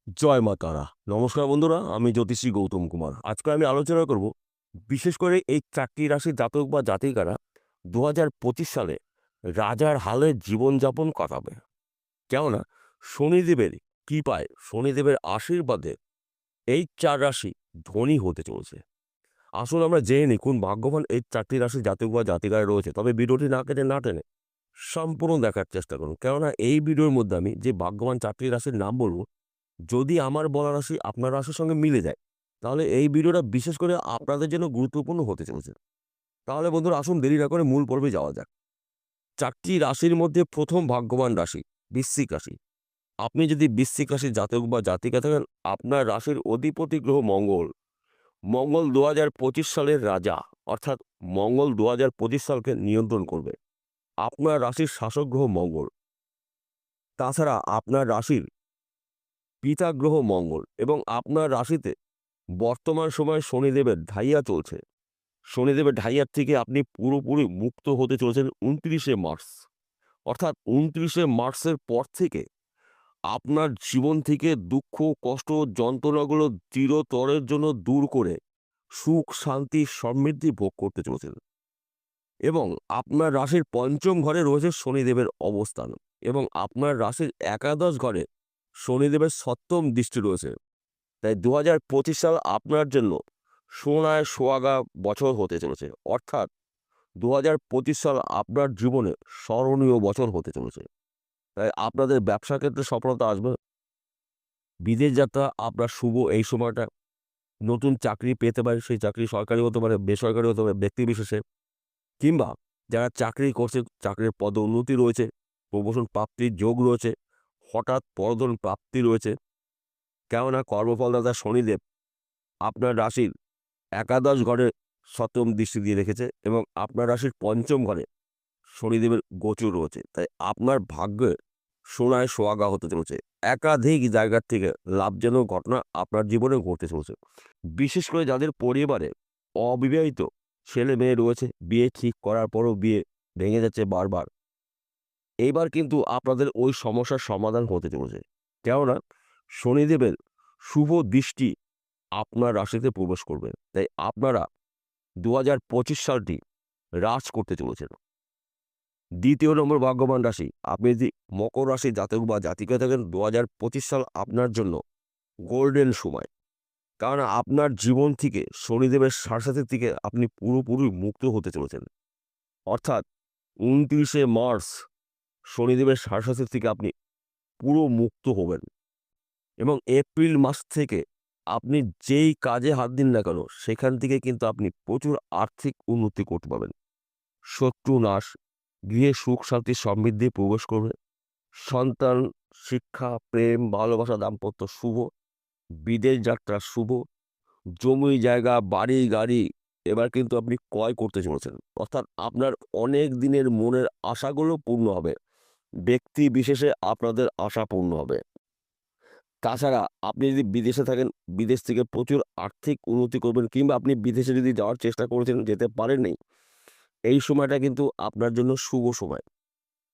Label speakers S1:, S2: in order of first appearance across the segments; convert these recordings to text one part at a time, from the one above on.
S1: জয় মা তারা। নমস্কার বন্ধুরা, আমি জ্যোতিষী গৌতম কুমার। আজকে আমি আলোচনা করব বিশেষ করে এই ৪টি রাশির জাতক বা জাতিকারা ২০২৫ সালে রাজার হালে জীবনযাপন কাটাবে। কেননা শনিদেবের কৃপায়, শনিদেবের আশীর্বাদে এই ৪ রাশি ধনী হতে চলেছে। আসুন আমরা জেনে নিই কোন ভাগ্যবান এই ৪টি রাশির জাতক বা জাতিকারা রয়েছে। তবে ভিডিওটি না কেটে না টেনে সম্পূর্ণ দেখার চেষ্টা করুন। কেননা এই ভিডিওর মধ্যে আমি যে ভাগ্যবান ৪টি রাশির নাম বলব, যদি আমার বলা রাশি আপনার রাশির সঙ্গে মিলে যায়, তাহলে এই ভিডিওটা বিশেষ করে আপনাদের জন্য গুরুত্বপূর্ণ হতে চলেছে। তাহলে বন্ধুরা আসুন দেরি না করে মূল পর্বে যাওয়া যাক। ৪টি রাশির মধ্যে প্রথম ভাগ্যবান রাশি বৃশ্চিক রাশি। আপনি যদি বৃশ্চিক রাশির জাতক বা জাতিকা থাকেন, আপনার রাশির অধিপতি গ্রহ মঙ্গল। মঙ্গল ২০২৫ সালের রাজা, অর্থাৎ মঙ্গল ২০২৫ সালকে নিয়ন্ত্রণ করবে। আপনার রাশির শাসক গ্রহ মঙ্গল। তাছাড়া আপনার রাশির পিতা গ্রহ মঙ্গল এবং আপনার রাশিতে বর্তমান সময়ে শনিদেবের ঢাইয়া চলছে। শনিদেবের ঢাইয়ার থেকে আপনি পুরোপুরি মুক্ত হতে চলেছেন ২৯শে মার্চ। অর্থাৎ ২৯শে মার্চের পর থেকে আপনার জীবন থেকে দুঃখ, কষ্ট, যন্ত্রণাগুলো চিরতরের জন্য দূর করে সুখ, শান্তি, সমৃদ্ধি ভোগ করতে চলেছেন। এবং আপনার রাশির পঞ্চম ঘরে রয়েছে শনিদেবের অবস্থান এবং আপনার রাশির একাদশ ঘরে শনিদেবের সপ্তম দৃষ্টি রয়েছে। তাই ২০২৫ সাল আপনার জন্য সোনায় সোহাগা বছর হতে চলেছে। অর্থাৎ ২০২৫ সাল আপনার জীবনে স্মরণীয় বছর হতে চলেছে। তাই আপনাদের ব্যবসা ক্ষেত্রে সফলতা আসবে। বিদেশ যাত্রা আপনার শুভ এই সময়টা। নতুন চাকরি পেতে পারে, সেই চাকরি সরকারি হতে পারে, বেসরকারি হতে পারে, ব্যক্তিবিশেষে। কিংবা যারা চাকরি করছে, চাকরির পদোন্নতি রয়েছে, প্রমোশন প্রাপ্তির যোগ রয়েছে, হঠাৎ পদোন্নতি প্রাপ্তি রয়েছে। কেননা কর্মফলদাতা শনিদেব আপনার রাশির একাদশ ঘরে সপ্তম দৃষ্টি দিয়ে রেখেছে এবং আপনার রাশির পঞ্চম ঘরে শনিদেবের গোচর রয়েছে। তাই আপনার ভাগ্যে সোনায় সোহাগা হতে চলেছে। একাধিক জায়গার থেকে লাভজনক ঘটনা আপনার জীবনে ঘটতে চলেছে। বিশেষ করে যাদের পরিবারে অবিবাহিত ছেলে মেয়ে রয়েছে, বিয়ে ঠিক করার পরও বিয়ে ভেঙে যাচ্ছে বারবার, এইবার কিন্তু আপনাদের ওই সমস্যার সমাধান হতে চলেছে। কেননা শনিদেবের শুভ দৃষ্টি আপনার রাশিতে প্রবেশ করবে। তাই আপনারা ২০২৫ সালটি রাজ করতে চলেছেন। দ্বিতীয় নম্বর ভাগ্যবান রাশি, আপনি যদি মকর রাশির জাতক বা জাতিকা থাকেন, ২০২৫ সাল আপনার জন্য গোল্ডেন সময়। কারণ আপনার জীবন থেকে শনিদেবের সাড়সাথের থেকে আপনি পুরোপুরি মুক্ত হতে চলেছেন। অর্থাৎ ২৯শে মার্চ শনিদেবের সাড়সাথের থেকে আপনি পুরো মুক্ত হবেন এবং এপ্রিল মাস থেকে আপনি যেই কাজে হাত দিন না কেন, সেখান থেকে কিন্তু আপনি প্রচুর আর্থিক উন্নতি করতে পারবেন। শত্রু নাশ, গৃহে সুখ শান্তি সমৃদ্ধি প্রবেশ করবে। সন্তান, শিক্ষা, প্রেম, ভালোবাসা, দাম্পত্য শুভ। বিদেশ যাত্রা শুভ। জমি জায়গা, বাড়ি গাড়ি এবার কিন্তু আপনি ক্রয় করতে চলেছেন। অর্থাৎ আপনার অনেক দিনের মনের আশাগুলো পূর্ণ হবে। ব্যক্তি বিশেষে আপনাদের আশা পূর্ণ হবে। তাছাড়া আপনি যদি বিদেশে থাকেন, বিদেশ থেকে প্রচুর আর্থিক উন্নতি করবেন কিংবা আপনি বিদেশে যদি যাওয়ার চেষ্টা করেছেন, যেতে পারেননি, এই সময়টা কিন্তু আপনার জন্য শুভ সময়।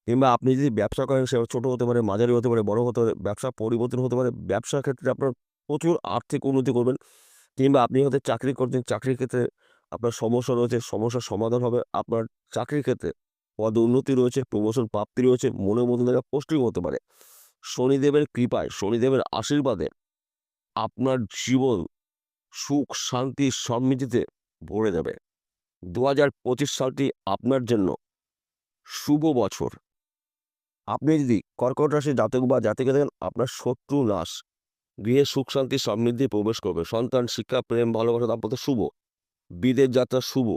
S1: কিংবা আপনি যদি ব্যবসা করেন, সেটা ছোট হতে পারে, মাঝারি হতে পারে, বড় হতে পারে, ব্যবসা পরিবর্তন হতে পারে। ব্যবসার ক্ষেত্রে আপনার প্রচুর আর্থিক উন্নতি করবেন। কিংবা আপনি হয়তো চাকরি করছেন, চাকরির ক্ষেত্রে আপনার সমস্যা রয়েছে, সমস্যার সমাধান হবে। আপনার চাকরির ক্ষেত্রে পদোন্নতি রয়েছে, প্রমোশন প্রাপ্তি রয়েছে, মনের মতো জায়গায় পোস্টিং হতে পারে। শনিদেবের কৃপায়, শনিদেবের আশীর্বাদে আপনার জীবন সুখ শান্তি সমৃদ্ধিতে ভরে যাবে। ২০২৫ সালটি আপনার জন্য শুভ বছর। আপনি যদি কর্কট রাশির জাতক বা জাতিকা থাকেন, আপনার শত্রু নাশ, গৃহে সুখ শান্তি সমৃদ্ধি প্রবেশ করবে। সন্তান, শিক্ষা, প্রেম, ভালোবাসা, দাম্পত্য শুভ। বিদেশ যাত্রা শুভ।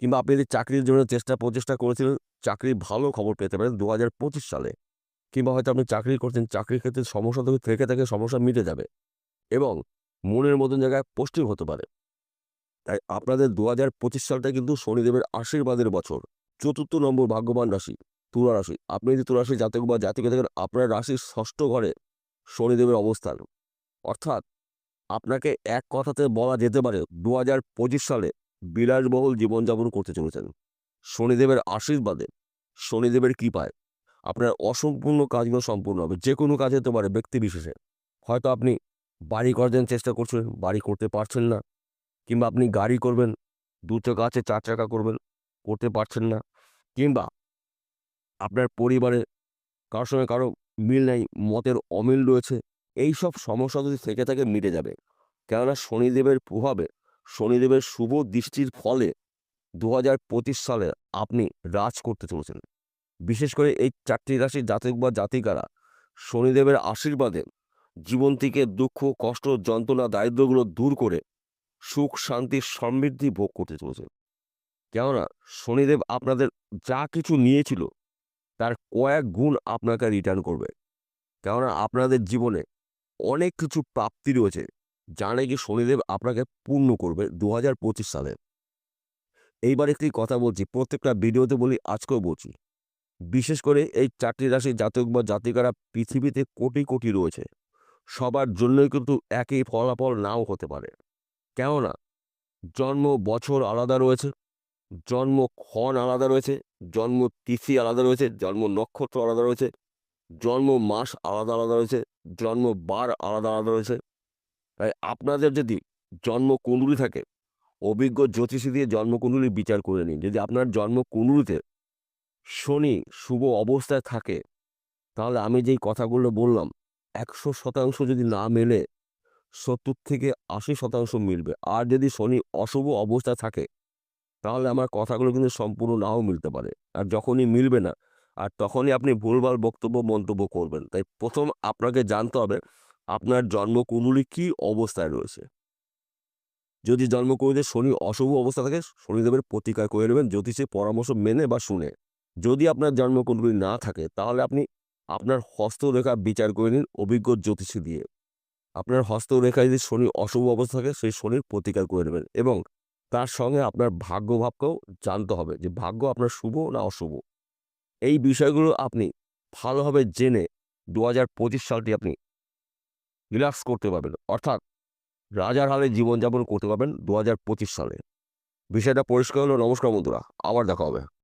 S1: কিংবা আপনি যদি চাকরির জন্য প্রচেষ্টা করেছিলেন, চাকরির ভালো খবর পেতে পারেন ২০২৫ সালে। কিংবা হয়তো আপনি চাকরি করছেন, চাকরির ক্ষেত্রে সমস্যা থেকে থাকে, সমস্যা মিটে যাবে এবং মনের মতন জায়গায় পোস্টিং হতে পারে। তাই আপনাদের ২০২৫ সালটা কিন্তু শনিদেবের আশীর্বাদের বছর। চতুর্থ নম্বর ভাগ্যবান রাশি তুলা রাশি। আপনি যদি তুলা রাশির জাতক বা জাতিকা থাকেন, আপনার রাশির ষষ্ঠ ঘরে শনিদেবের অবস্থান। অর্থাৎ আপনাকে এক কথাতে বলা যেতে পারে ২০২৫ সালে বিলাসবহুল জীবনযাপন করতে চলেছেন। শনিদেবের আশীর্বাদে, শনিদেবের কৃপায় আপনার অসম্পূর্ণ কাজগুলো সম্পূর্ণ হবে। যে কোনো কাজ হতে পারে ব্যক্তি বিশেষে। হয়তো আপনি বাড়ি করার জন্য চেষ্টা করছেন, বাড়ি করতে পারছেন না, কিংবা আপনি গাড়ি করবেন, ২ চাকা আছে ৪ চাকা করবেন, করতে পারছেন না, কিংবা আপনার পরিবারে কারো সঙ্গে কারো মিল নাই, মতের অমিল রয়েছে। এইসব সমস্যা যদি থেকে থাকে মিটে যাবে। কেননা শনিদেবের প্রভাবে, শনিদেবের শুভ দৃষ্টির ফলে ২০২৫ সালে আপনি রাজ করতে চলেছেন। বিশেষ করে এই ৪টি রাশির জাতক বা জাতিকারা শনিদেবের আশীর্বাদে জীবন থেকে দুঃখ, কষ্ট, যন্ত্রণা, দারিদ্র্যগুলো দূর করে সুখ, শান্তি, সমৃদ্ধি ভোগ করতে চলেছেন। কেননা শনিদেব আপনাদের যা কিছু নিয়েছিল তার কয়েক গুণ আপনাকে রিটার্ন করবে। কেননা আপনাদের জীবনে অনেক কিছু প্রাপ্তি রয়েছে, যা নাকি শনিদেব আপনাকে পূর্ণ করবে ২০২৫ সালে। এইবার একটি কথা বলছি, প্রত্যেকটা ভিডিওতে বলি, আজকেও বলছি। বিশেষ করে এই ৪টি রাশির জাতক বা জাতিকারা পৃথিবীতে কোটি, কোটি রয়েছে। সবার জন্যই কিন্তু একই ফলাফল নাও হতে পারে। কেননা জন্ম বছর আলাদা রয়েছে, জন্মক্ষণ আলাদা রয়েছে, জন্ম তিথি আলাদা রয়েছে, জন্ম নক্ষত্র আলাদা রয়েছে, জন্ম মাস আলাদা, আলাদা রয়েছে, জন্ম বার আলাদা, আলাদা রয়েছে। তাই আপনাদের যদি জন্মকুণ্ডলী থাকে, অভিজ্ঞ জ্যোতিষী দিয়ে জন্মকুণ্ডলী বিচার করে নিন। যদি আপনার জন্মকুণ্ডলীতে শনি শুভ অবস্থায় থাকে, তাহলে আমি যেই কথাগুলো বললাম ১০০% যদি না মেলে ৭০ থেকে ৮০% মিলবে। আর যদি শনি অশুভ অবস্থায় থাকে, তাহলে আমার কথাগুলো কিন্তু সম্পূর্ণ নাও মিলতে পারে। আর যখনই মিলবে না, আর তখনই আপনি ভুলভাল বক্তব্য, মন্তব্য করবেন। তাই ১ম আপনাকে জানতে হবে আপনার জন্মকুণ্ডলী কী অবস্থায় রয়েছে। যদি জন্মকুণ্ডলীতে শনি অশুভ অবস্থা থাকে, শনিদেবের প্রতিকার করে নেবেন জ্যোতিষের পরামর্শ মেনে বা শুনে। যদি আপনার জন্মকুণ্ডলী না থাকে, তাহলে আপনি আপনার হস্তরেখা বিচার করে নিন অভিজ্ঞ জ্যোতিষী দিয়ে। আপনার হস্তরেখায় যদি শনি অশুভ অবস্থা থাকে, সেই শনির প্রতিকার করে নেবেন এবং তার সঙ্গে আপনার ভাগ্যভাবকেও জানতে হবে যে ভাগ্য আপনার শুভ না অশুভ। এই বিষয়গুলো আপনি ভালোভাবে জেনে ২০২৫ সালটি আপনি রিল্যাক্স করতে পারবেন। অর্থাৎ রাজার হালে জীবনযাপন করতে পারবেন ২০২৫ সালে। বিষয়টা পরিষ্কার হলো। নমস্কার বন্ধুরা, আবার দেখা হবে।